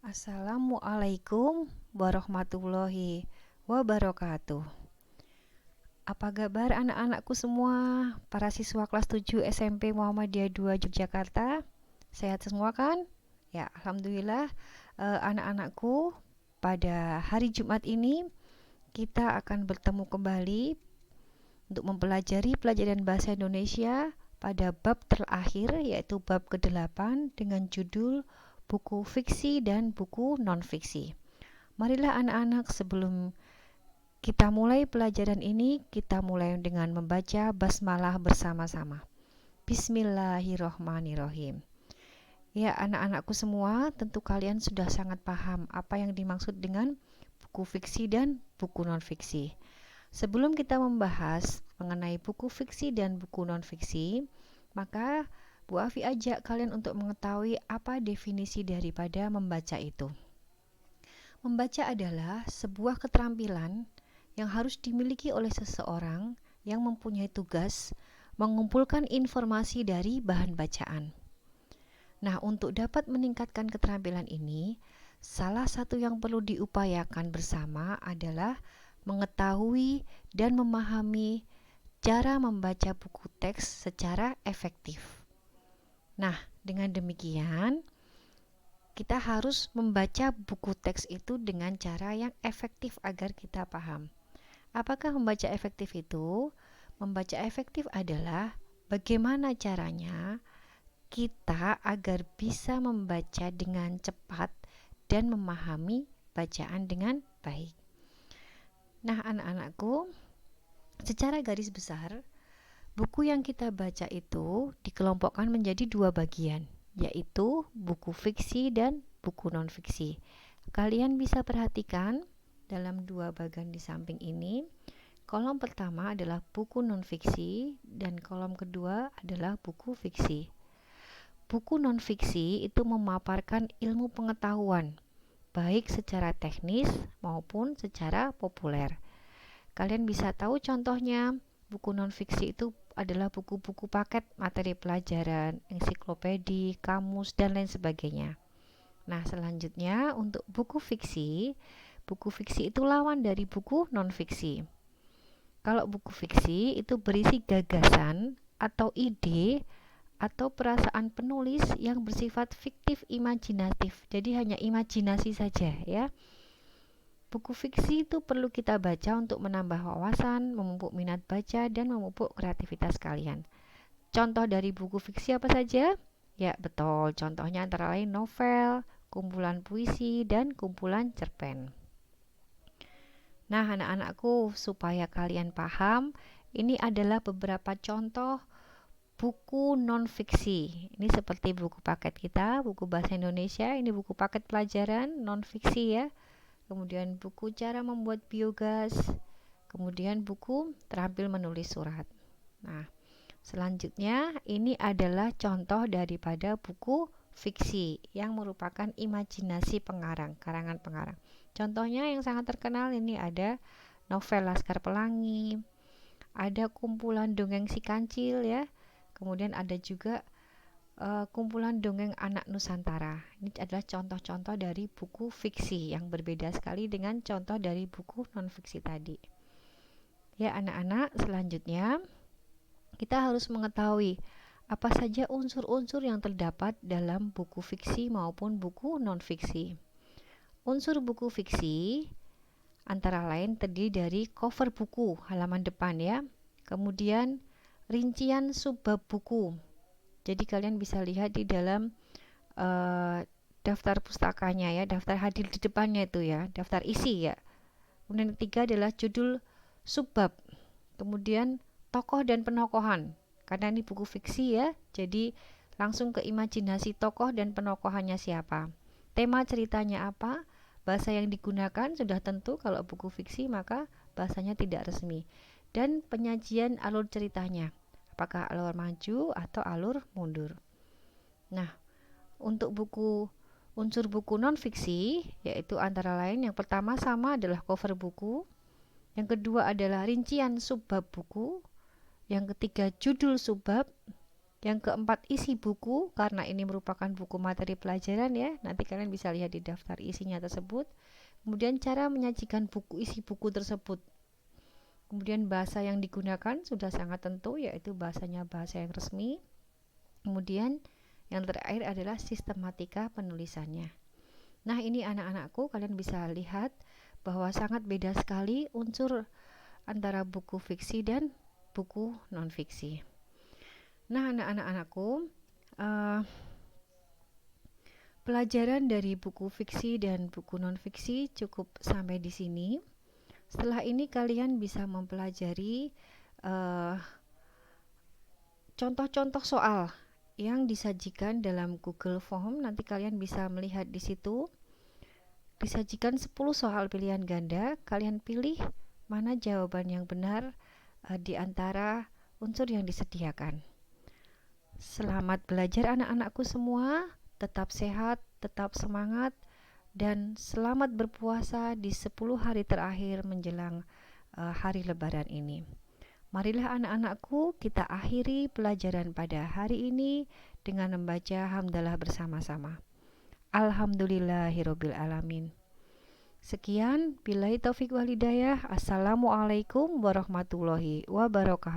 Assalamualaikum warahmatullahi wabarakatuh. Apa kabar anak-anakku semua, para siswa kelas 7 SMP Muhammadiyah 2 Yogyakarta? Sehat semua kan? Ya, alhamdulillah. Anak-anakku, pada hari Jumat ini kita akan bertemu kembali untuk mempelajari pelajaran bahasa Indonesia pada bab terakhir, yaitu bab ke-8 dengan judul buku fiksi dan buku non-fiksi. Marilah anak-anak, sebelum kita mulai pelajaran ini, kita mulai dengan membaca basmalah bersama-sama. Bismillahirrohmanirrohim. Ya, anak-anakku semua, tentu kalian sudah sangat paham apa yang dimaksud dengan buku fiksi dan buku non-fiksi. Sebelum kita membahas mengenai buku fiksi dan buku non-fiksi, maka Bu Afi ajak kalian untuk mengetahui apa definisi daripada membaca itu. Membaca adalah sebuah keterampilan yang harus dimiliki oleh seseorang yang mempunyai tugas mengumpulkan informasi dari bahan bacaan. Nah, untuk dapat meningkatkan keterampilan ini, salah satu yang perlu diupayakan bersama adalah mengetahui dan memahami cara membaca buku teks secara efektif. Nah, dengan demikian, kita harus membaca buku teks itu dengan cara yang efektif agar kita paham. Apakah membaca efektif itu? Membaca efektif adalah bagaimana caranya kita agar bisa membaca dengan cepat dan memahami bacaan dengan baik. Nah, anak-anakku, secara garis besar, buku yang kita baca itu dikelompokkan menjadi dua bagian, yaitu buku fiksi dan buku non-fiksi. Kalian bisa perhatikan dalam dua bagian di samping ini, kolom pertama adalah buku non-fiksi dan kolom kedua adalah buku fiksi. Buku non-fiksi itu memaparkan ilmu pengetahuan, baik secara teknis maupun secara populer. Kalian bisa tahu contohnya, buku non-fiksi itu adalah buku-buku paket materi pelajaran, ensiklopedi, kamus, dan lain sebagainya. Nah, selanjutnya untuk buku fiksi itu lawan dari buku non-fiksi. Kalau buku fiksi itu berisi gagasan atau ide atau perasaan penulis yang bersifat fiktif imajinatif. Jadi hanya imajinasi saja ya. Buku fiksi itu perlu kita baca untuk menambah wawasan, memupuk minat baca, dan memupuk kreativitas kalian. Contoh dari buku fiksi apa saja? Ya, betul. Contohnya antara lain novel, kumpulan puisi, dan kumpulan cerpen. Nah, anak-anakku, supaya kalian paham, ini adalah beberapa contoh buku non-fiksi. Ini seperti buku paket kita, buku bahasa Indonesia, ini buku paket pelajaran non-fiksi ya. Kemudian buku cara membuat biogas, kemudian buku terampil menulis surat. Nah, selanjutnya ini adalah contoh daripada buku fiksi yang merupakan imajinasi pengarang, karangan pengarang. Contohnya yang sangat terkenal ini ada novel Laskar Pelangi, ada kumpulan dongeng Si Kancil ya. Kemudian ada juga kumpulan dongeng Anak Nusantara. Ini adalah contoh-contoh dari buku fiksi yang berbeda sekali dengan contoh dari buku non-fiksi tadi. Ya anak-anak, selanjutnya kita harus mengetahui apa saja unsur-unsur yang terdapat dalam buku fiksi maupun buku non-fiksi. Unsur buku fiksi antara lain terdiri dari cover buku halaman depan ya, kemudian rincian subbab buku. Jadi kalian bisa lihat di dalam daftar pustakanya ya, daftar hadir di depannya itu ya, daftar isi ya. Kemudian ketiga adalah judul subbab, kemudian tokoh dan penokohan. Karena ini buku fiksi ya, jadi langsung ke imajinasi tokoh dan penokohannya siapa. Tema ceritanya apa, bahasa yang digunakan sudah tentu kalau buku fiksi maka bahasanya tidak resmi. Dan penyajian alur ceritanya, apakah alur maju atau alur mundur. Nah, untuk unsur buku non-fiksi, yaitu antara lain yang pertama sama adalah cover buku, yang kedua adalah rincian subbab buku, yang ketiga judul subbab, Yang keempat, isi buku, karena ini merupakan buku materi pelajaran ya. Nanti kalian bisa lihat di daftar isinya tersebut. Kemudian cara menyajikan isi buku tersebut. Kemudian bahasa yang digunakan sudah sangat tentu, yaitu bahasanya bahasa yang resmi. Kemudian yang terakhir adalah sistematika penulisannya. Nah, ini anak-anakku, kalian bisa lihat bahwa sangat beda sekali unsur antara buku fiksi dan buku non-fiksi. Nah, anak-anakku, pelajaran dari buku fiksi dan buku non-fiksi cukup sampai di sini. Setelah ini kalian bisa mempelajari contoh-contoh soal yang disajikan dalam Google Form. Nanti kalian bisa melihat di situ. Disajikan 10 soal pilihan ganda. Kalian pilih mana jawaban yang benar di antara unsur yang disediakan. Selamat belajar anak-anakku semua, tetap sehat, tetap semangat, dan selamat berpuasa di 10 hari terakhir menjelang hari Lebaran ini. Marilah anak-anakku, kita akhiri pelajaran pada hari ini dengan membaca hamdalah bersama-sama. Alhamdulillahirabbil alamin. Sekian, billahi taufik wal hidayah. Assalamualaikum warahmatullahi wabarakatuh.